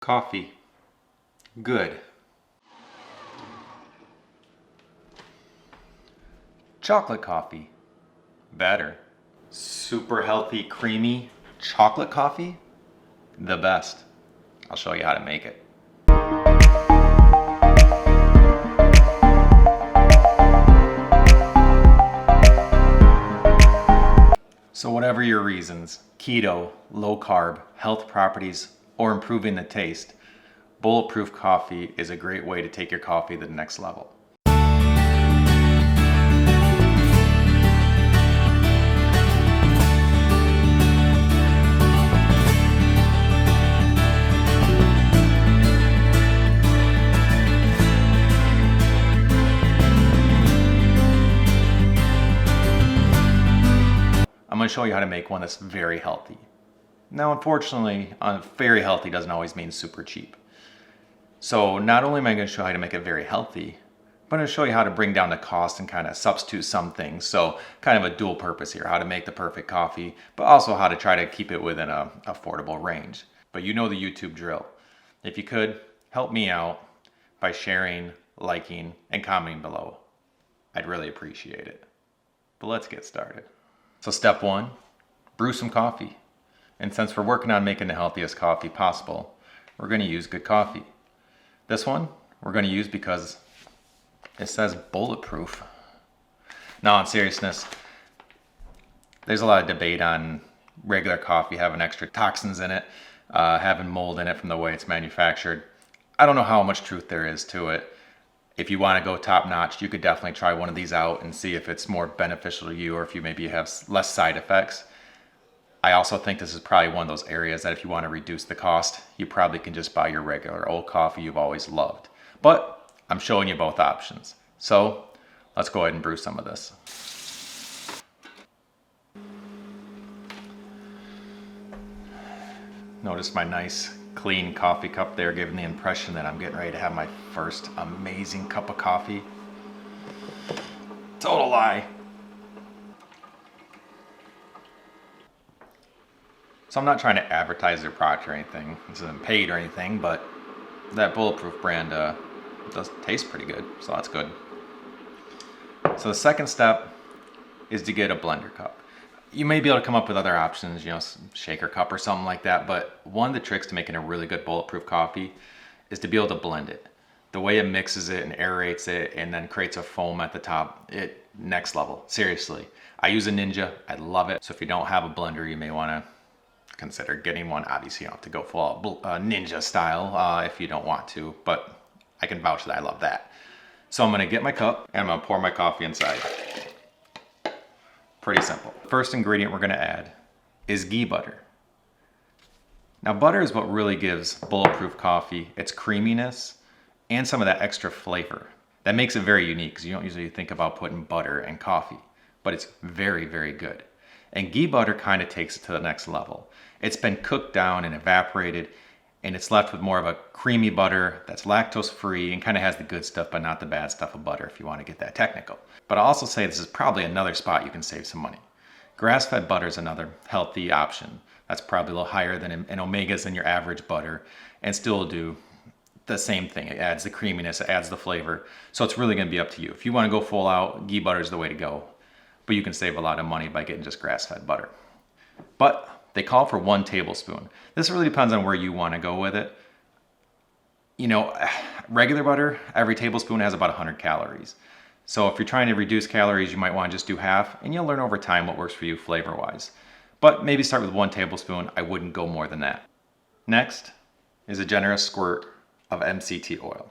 Coffee. Good. Chocolate coffee. Better. Super healthy, creamy chocolate coffee. The best. I'll show you how to make it. So whatever your reasons, keto, low carb, health properties, or improving the taste, Bulletproof coffee is a great way to take your coffee to the next level. I'm going to show you how to make one that's very healthy. Now, unfortunately, very healthy doesn't always mean super cheap. So not only am I going to show you how to make it very healthy, but I'm going to show you how to bring down the cost and kind of substitute some things. So kind of a dual purpose here, how to make the perfect coffee, but also how to try to keep it within an affordable range. But you know the YouTube drill. If you could, help me out by sharing, liking, and commenting below. I'd really appreciate it. But let's get started. So step one, brew some coffee. And since we're working on making the healthiest coffee possible, we're going to use good coffee. This one we're going to use because it says bulletproof. Now, in seriousness, there's a lot of debate on regular coffee having extra toxins in it, having mold in it from the way it's manufactured. I don't know how much truth there is to it. If you want to go top notch, you could definitely try one of these out and see if it's more beneficial to you or if you maybe have less side effects. I also think this is probably one of those areas that if you want to reduce the cost, you probably can just buy your regular old coffee you've always loved. But I'm showing you both options. So let's go ahead and brew some of this. Notice my nice clean coffee cup there, giving the impression that I'm getting ready to have my first amazing cup of coffee. Total lie. So I'm not trying to advertise their product or anything. This isn't paid or anything, but that Bulletproof brand does taste pretty good, so that's good. So the second step is to get a blender cup. You may be able to come up with other options, shaker cup or something like that, but one of the tricks to making a really good Bulletproof coffee is to be able to blend it. The way it mixes it and aerates it and then creates a foam at the top, next level, seriously. I use a Ninja, I love it. So if you don't have a blender, you may wanna consider getting one. Obviously, you don't have to go full out Ninja style if you don't want to, but I can vouch that I love that. So I'm gonna get my cup and I'm gonna pour my coffee inside. Pretty simple. First ingredient we're gonna add is ghee butter. Now, butter is what really gives Bulletproof coffee its creaminess and some of that extra flavor. That makes it very unique because you don't usually think about putting butter in coffee, but it's very, very good. And ghee butter kind of takes it to the next level. It's been cooked down and evaporated, and it's left with more of a creamy butter that's lactose free and kind of has the good stuff, but not the bad stuff of butter if you want to get that technical. But I'll also say this is probably another spot you can save some money. Grass-fed butter is another healthy option. That's probably a little higher than in omegas than your average butter and still do the same thing. It adds the creaminess, it adds the flavor. So it's really going to be up to you. If you want to go full out, ghee butter is the way to go. But you can save a lot of money by getting just grass-fed butter. But they call for 1 tablespoon. This really depends on where you want to go with it. Regular butter, every tablespoon has about 100 calories. So if you're trying to reduce calories, you might want to just do half, and you'll learn over time what works for you flavor-wise. But maybe start with 1 tablespoon. I wouldn't go more than that. Next is a generous squirt of MCT oil.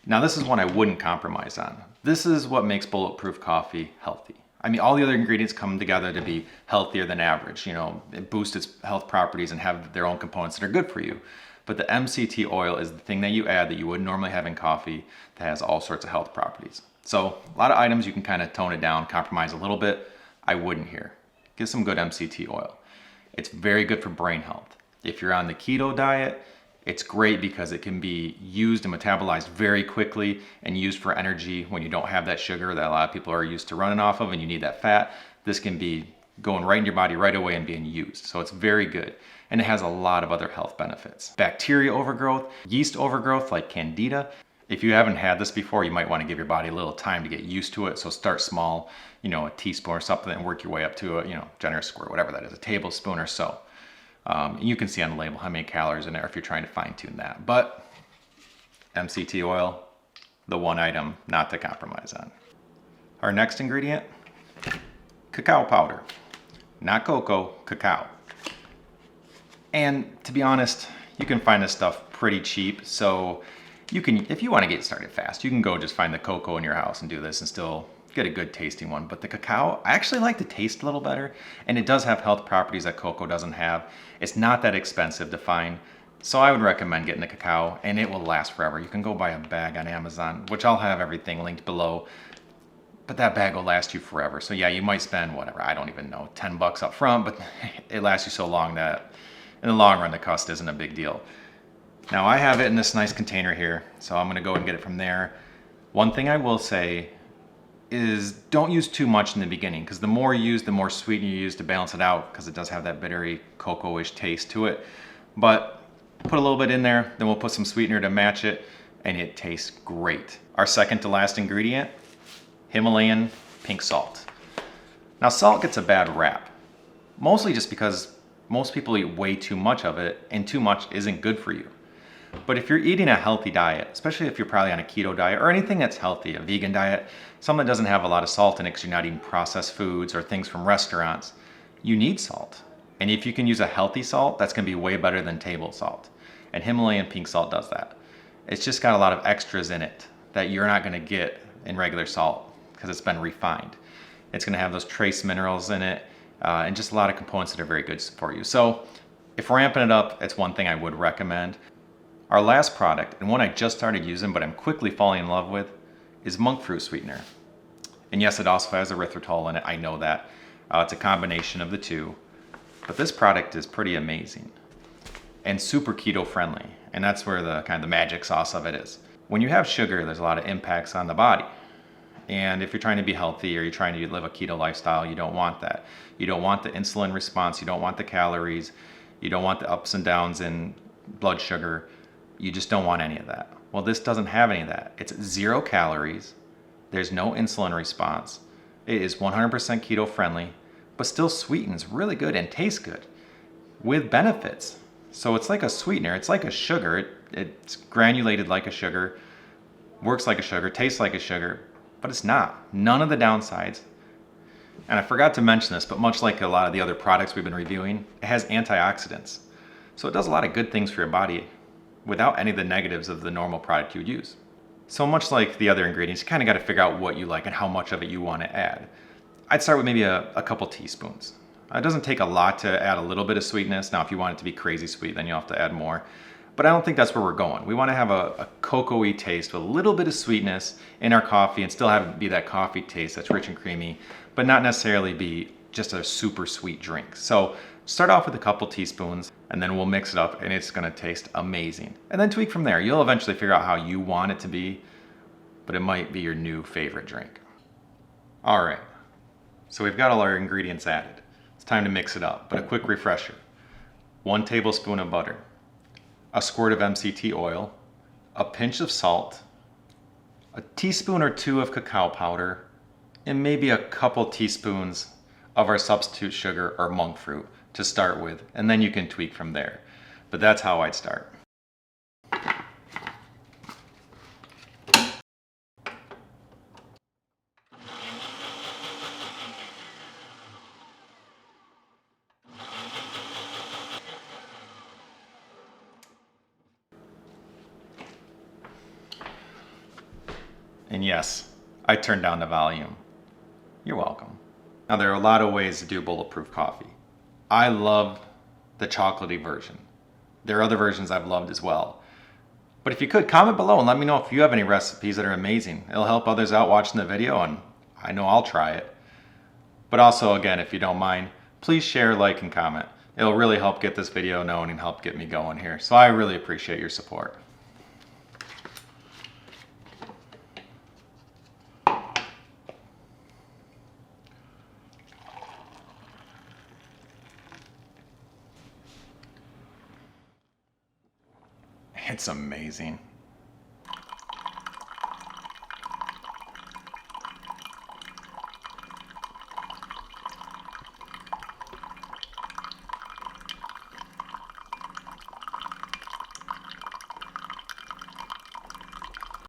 Now, this is one I wouldn't compromise on. This is what makes Bulletproof coffee healthy. I mean, all the other ingredients come together to be healthier than average. It boosts its health properties and have their own components that are good for you. But the MCT oil is the thing that you add that you wouldn't normally have in coffee that has all sorts of health properties. So a lot of items you can kind of tone it down, compromise a little bit. I wouldn't here. Get some good MCT oil. It's very good for brain health. If you're on the keto diet, it's great because it can be used and metabolized very quickly and used for energy when you don't have that sugar that a lot of people are used to running off of and you need that fat. This can be going right in your body right away and being used. So it's very good. And it has a lot of other health benefits. Bacteria overgrowth, yeast overgrowth like Candida. If you haven't had this before, you might want to give your body a little time to get used to it. So start small, a teaspoon or something, and work your way up to a, generous squirt, whatever that is, a tablespoon or so. You can see on the label how many calories in there if you're trying to fine tune that. But MCT oil, the one item not to compromise on. Our next ingredient, cacao powder. Not cocoa, cacao. And to be honest, you can find this stuff pretty cheap. So you can, if you want to get started fast, you can go just find the cocoa in your house and do this and still get a good tasting one. But the cacao, I actually like the taste a little better, and it does have health properties that cocoa doesn't have. It's not that expensive to find. So I would recommend getting the cacao, and it will last forever. You can go buy a bag on Amazon, which I'll have everything linked below. But that bag will last you forever. So yeah, you might spend whatever, I don't even know, 10 bucks up front, but it lasts you so long that in the long run, the cost isn't a big deal. Now I have it in this nice container here, so I'm gonna go and get it from there. One thing I will say is don't use too much in the beginning, because the more you use, the more sweetener you use to balance it out, because it does have that bittery cocoa-ish taste to it. But put a little bit in there, then we'll put some sweetener to match it, and it tastes great. Our second to last ingredient, Himalayan pink salt. Now salt gets a bad rap, mostly just because most people eat way too much of it, and too much isn't good for you. But if you're eating a healthy diet, especially if you're probably on a keto diet or anything that's healthy, a vegan diet, something that doesn't have a lot of salt in it because you're not eating processed foods or things from restaurants, you need salt. And if you can use a healthy salt, that's gonna be way better than table salt. And Himalayan pink salt does that. It's just got a lot of extras in it that you're not gonna get in regular salt because it's been refined. It's gonna have those trace minerals in it and just a lot of components that are very good for you. So if we're ramping it up, it's one thing I would recommend. Our last product, and one I just started using, but I'm quickly falling in love with, is monk fruit sweetener. And yes, it also has erythritol in it, I know that. It's a combination of the two. But this product is pretty amazing and super keto friendly. And that's where the kind of the magic sauce of it is. When you have sugar, there's a lot of impacts on the body. And if you're trying to be healthy or you're trying to live a keto lifestyle, you don't want that. You don't want the insulin response, you don't want the calories, you don't want the ups and downs in blood sugar. You just don't want any of that. Well, this doesn't have any of that. It's 0 calories. There's no insulin response. It is 100% keto friendly, but still sweetens really good and tastes good with benefits. So it's like a sweetener. It's like a sugar. It's granulated like a sugar, works like a sugar, tastes like a sugar, but it's not. None of the downsides. And I forgot to mention this, but much like a lot of the other products we've been reviewing, it has antioxidants. So it does a lot of good things for your body without any of the negatives of the normal product you would use. So much like the other ingredients, you kind of got to figure out what you like and how much of it you want to add. I'd start with maybe a couple teaspoons. It doesn't take a lot to add a little bit of sweetness. Now, if you want it to be crazy sweet, then you'll have to add more. But I don't think that's where we're going. We want to have a cocoa-y taste with a little bit of sweetness in our coffee and still have it be that coffee taste that's rich and creamy, but not necessarily be just a super sweet drink. So start off with a couple teaspoons and then we'll mix it up and it's gonna taste amazing. And then tweak from there. You'll eventually figure out how you want it to be, but it might be your new favorite drink. All right, so we've got all our ingredients added. It's time to mix it up, but a quick refresher. 1 tablespoon of butter, a squirt of MCT oil, a pinch of salt, a teaspoon or 2 of cacao powder, and maybe a couple teaspoons of our substitute sugar or monk fruit to start with, and then you can tweak from there. But that's how I'd start. And yes, I turned down the volume. You're welcome. Now there are a lot of ways to do bulletproof coffee. I love the chocolatey version. There are other versions I've loved as well. But if you could, comment below and let me know if you have any recipes that are amazing. It'll help others out watching the video and I know I'll try it. But also, again, if you don't mind, please share, like, and comment. It'll really help get this video known and help get me going here. So I really appreciate your support. It's amazing.